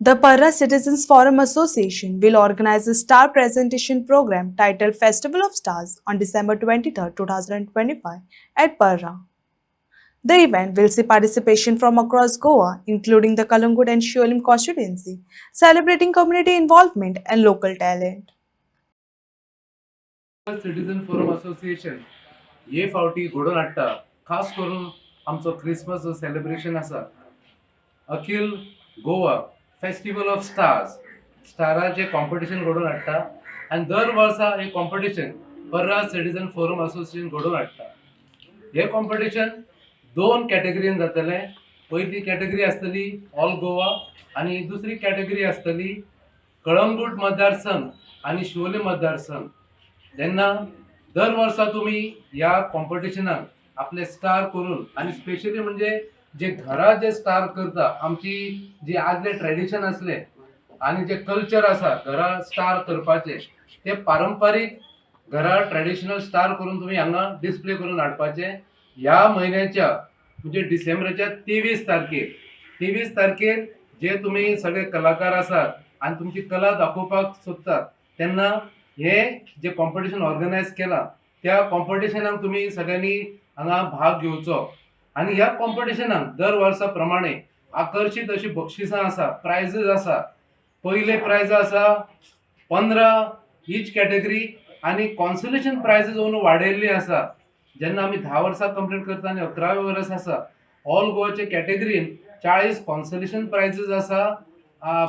The Parra Citizens Forum Association will organize a star presentation program titled Festival of Stars on December 23, 2025 at Parra. The event will see participation from across Goa, including the Kalangut and Sholim constituency, celebrating community involvement and local talent. Citizen forum association हे फावटी घडोवन हाडटा खास करून आमचो Christmas celebration आसा अखिल Goa festival of स्टाराचे competition घडोवन हाडटा आनी दर वर्सा हे कॉम्पिटिशन पर्रा सिटीजन फोरम असोसिएशन घडोवन हाडटा हे कॉम्पिटिशन दोन कॅटेगरीन जातले पयली कॅटेगरी आसतली ऑल गोवा आनी दुसरी कॅटेगरी आसतली कळंगूट मतदारसंघ आनी शिवोले मतदारसंघ जेन्ना दर वर्सा तुम्ही या कॉम्पिटिशनाक आपले स्टार करून आणि स्पेशली म्हणजे जे घरा जे स्टार करता आमची जी आदले ट्रेडिशन असले आणि जे कल्चर आसा घरा स्टार करपाचे ते पारंपारीक घरा ट्रेडिशनल स्टार करून तुम्ही हांगा डिस्प्ले करून हाडपाचे ह्या महिन्याच्या म्हणजे डिसेंबराच्या 23 तारखेर जे तुम्ही सगळे कलाकार आसात आणि तुमची कला दाखोवपाक सोदतात तेन्ना हे जे कॉम्पिटिशन ऑर्गनायज केला त्या कॉम्पिटिशनाक तुम्ही सगळ्यांनी हांगा भाग घेवचो आणि ह्या कॉम्पिटिशनाक दर वर्सा प्रमाणे आकर्षित अशी बक्षिसां आसा प्रायजीस आसा पहिले प्रायज आसा 15 ईच कॅटेगरी आणि कॉन्सोलेशन प्रायजीस म्हणून वाडयल्ली आसा जेन्ना आमी 10 वर्सां कंप्लीट करता आणि 11वें वर्स आसा ऑल गोवाचे कॅटेगरीन 40 कॉन्सोलेशन प्रायजीस आसा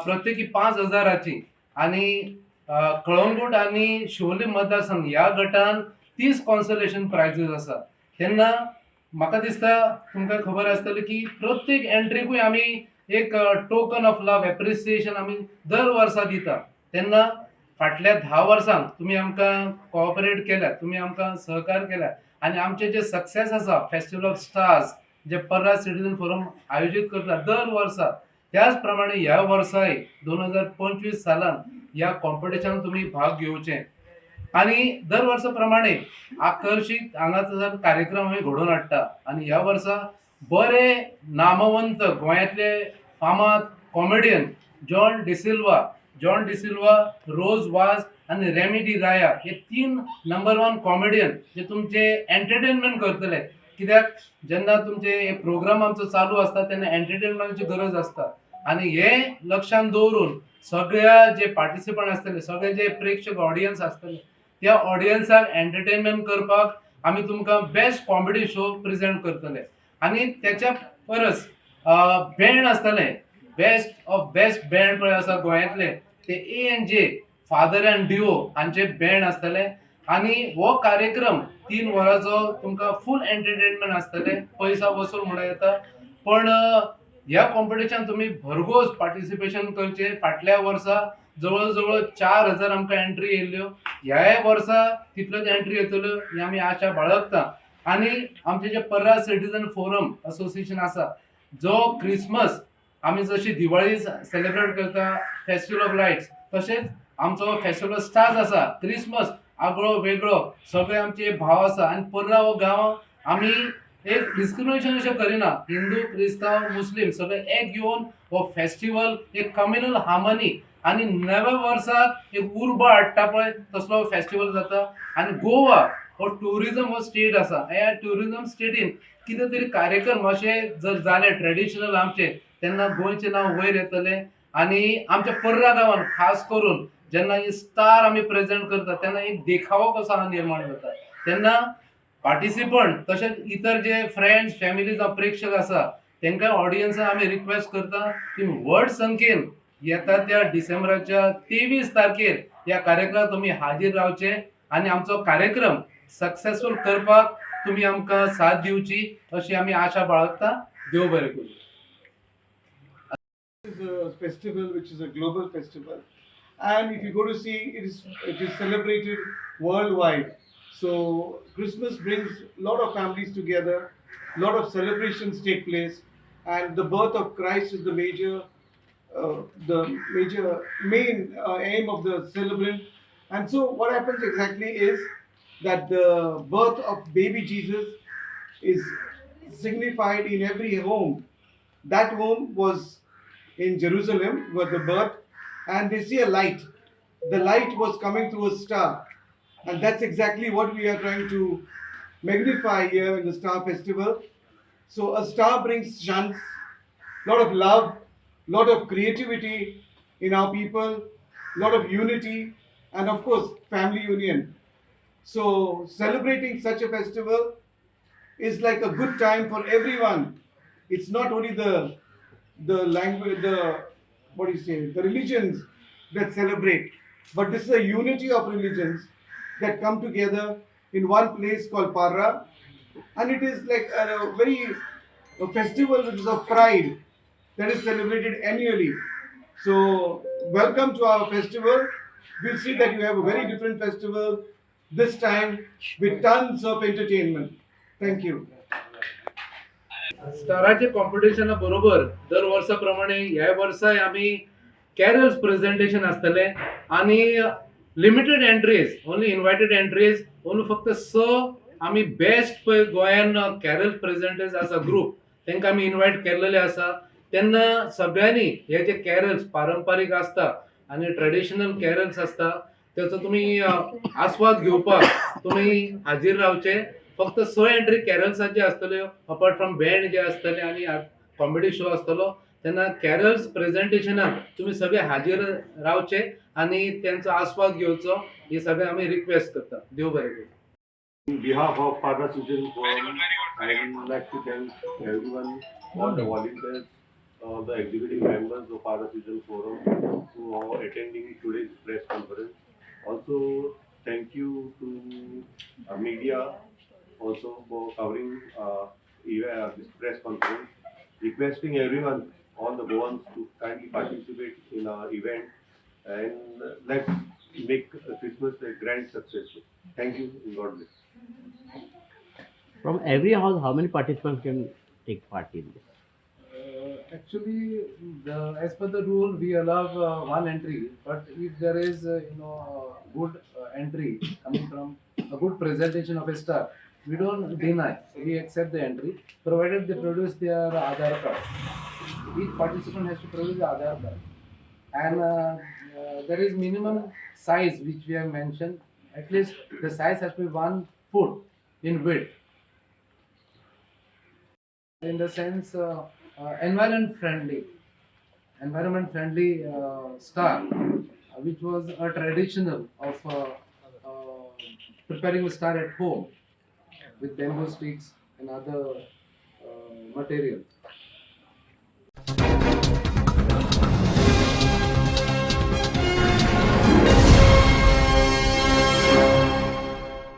प्रत्येकी 5,000ची आणि कळंगूट आणि शिवोले मतदारसंघ या गटान 30 कॉन्सोलेशन प्रायजीस आसा तेन्ना म्हाका दिसता तुमकां खबर आसतली की प्रत्येक एंट्रीकूय आमी एक टोकन ऑफ लव एप्रिसिएशन आमी दर वर्सा दिता तेन्ना फाटल्या 10 वर्सांक तुमी आमकां कोऑपरेट केल्यात तुमी आमकां सहकार केल्यात आणि आमचे जे सक्सेस आसा फेस्टिवल ऑफ स्टार्स जे पर्रा सिटीजन फोरम आयोजित करता दर वर्सा त्याच प्रमाणे ह्या वर्साय 2025 सालान या कॉम्पिटिशनात तुम्ही भाग घेवचे आणि दर वर्षाप्रमाणे आकर्षित हांगासर कार्यक्रम आमी घडोवन हाडटा आणि ह्या वर्सा बरे नामवंत गोंयांतले फामाद कॉमेडियन जॉन डिसिल्वा रोज वाज आणि रेमी डी राया हे 3 नंबर 1 कॉमेडियन जे तुमचे एंटरटेनमेंट करतले कित्याक जेन्ना तुमचे हे प्रोग्राम आमचो चालू असता तेन्ना एंटरटेनमेंटची गरज असता आणि हे लक्षात दवरून सगळ्या जे पार्टिसिपंट असतले सगळे जे प्रेक्षक ऑडियन्स असतले त्या ऑडियन्साक एंटरटेनमेंट करपाक आम्ही तुमकां बेस्ट कॉमेडी शो प्रेझेंट करतले आणि त्याच्या परस बँड असतले बेस्ट बँड पळय आसा गोंयांतले ते ANJ फादर अँड डिओ हांचे बँड असतले आणि हो कार्यक्रम 3 वरांचो तुमकां फुल एंटरटेनमेंट असतले पैसा वसूल म्हणून येता पण ह्या कॉम्पिटिशन तुम्ही भरघोस पार्टिसिपेशन करचे फाटल्या वर्सा जवळ 4,000 आमकां एंट्री येयल्ल्यो ह्या वर्सा तितल्योच एंट्री येतल्यो ही आमी आशा बाळगता आणि आमचे जे पर्रा सिटीजन फोरम असोसिएशन आसा जो क्रिसमस आमी जशी दिवाळी सेलिब्रेट करता फेस्टिवल ऑफ लायट्स तशेंच आमचो फेस्टिवल ऑफ स्टार्स आसा क्रिसमस आगळो वेगळो सगळे आमचे भाव आसा आणि पर्रा हो गांव आमी एक डिस्क्रिमिनेशन अशें करिना हिंदू क्रिस्तांव मुस्लिम सगळे एक घेवन हो फेस्टिवल एक कम्युनल हार्मनी आणि नव्या वर्साक एक उर्बा हाडटा पळय तसलो फेस्टिवल जाता आणि गोवा हो टुरिझम हो स्टेट आसा ह्या टुरिझम स्टेटीन कितें तरी कार्यक्रम अशे जर जाले ट्रेडिशनल आमचे तेन्ना गोंयचें नांव वयर येतलें आणि आमच्या पर्रा गांवांत खास करून जेन्ना ही स्टार आमी प्रेझेंट करता तेन्ना एक देखावो कसो हांगा निर्माण जाता तेन्ना पार्टिसिपंट तसेच इतर जे फ्रेंड्स फॅमिली जावं प्रेक्षक आसा तांकां ऑडियन्साक आमी रिक्वेस्ट करता की व्हड संख्येन येता त्या डिसेंबराच्या 23 तारखेर या कार्यक्रमात तुम्ही हाजीर रावचे आणि आमचो कार्यक्रम सक्सेसफुल करपाक तुम्ही आमकां साथ दिवची अशी आमी आशा बाळगता देव बरें करूं. Is a festival which is a global festival, and if you go to see it is celebrated worldwide. So Christmas brings a lot of families together, a lot of celebrations take place, and the birth of Christ is the major main aim of the celebrant. And so what happens exactly is that the birth of baby Jesus is signified in every home. That home was in Jerusalem were the birth, and they see a light. The light was coming through a star, and that's exactly what we are trying to magnify here in the Star Festival. So a star brings chance, lot of love, lot of creativity in our people, lot of unity, and of course family union. So celebrating such a festival is like a good time for everyone. It's not only the language, the what do you say, the religions that celebrate, but this is a unity of religions that come together in one place called Parra, and it is like a festival which is of pride that is celebrated annually. So welcome to our festival. We'll see that you have a very different festival this time with tons of entertainment. Thank you. स्टाराचे कॉम्पिटिशना बरोबर दर वर्साप्रमाणे ह्या वर्सा आम्ही carols presentation असतले आणि limited entries only invited entries only फक्त आम्ही best पळय गोंयान कॅरल्स प्रेझेंटेज आसा ग्रुप तांकां आमी इन्वायट केल्लेले आसा तेन्ना सगळ्यांनी हे जे कॅरल्स पारंपारीक असता आणि ट्रेडिशनल कॅरल्स असता त्याचो तुम्ही आस्वाद घेवपाक तुम्ही हाजीर रावचे फक्त 6 एंट्री कॅरल्साचे असतल्यो अपार्ट फ्रॉम बँड जे असतले आणि कॉमेडी शो असतलो तेन्ना कॅरल्स प्रेझेंटेशनाक तुम्ही सगळे हाजीर रावचे आणि त्यांचा आस्वाद घेवचो हे सगळे आम्ही रिक्वेस्ट करता देव बरें करूं. On behalf of Para Children Forum, I would like to thank everyone, all the volunteers, the executive members of Para Children Forum who are attending today's press conference. Also, thank you to media also for covering this press conference. Requesting everyone, all the Goans, to kindly participate in our event and let's make Christmas a grand success. Thank you and God bless. From every house, how many participants can take part in this? Actually, as per the rule, we allow one entry. But if there is, good entry coming from a good presentation of a star, we don't deny. We accept the entry, provided they produce their Aadhaar card. Each participant has to produce the Aadhaar card, and there is minimum size which we have mentioned. At least the size has to be 1 foot in width. In the sense environment friendly star which was a traditional of preparing a star at home with bamboo sticks and other material.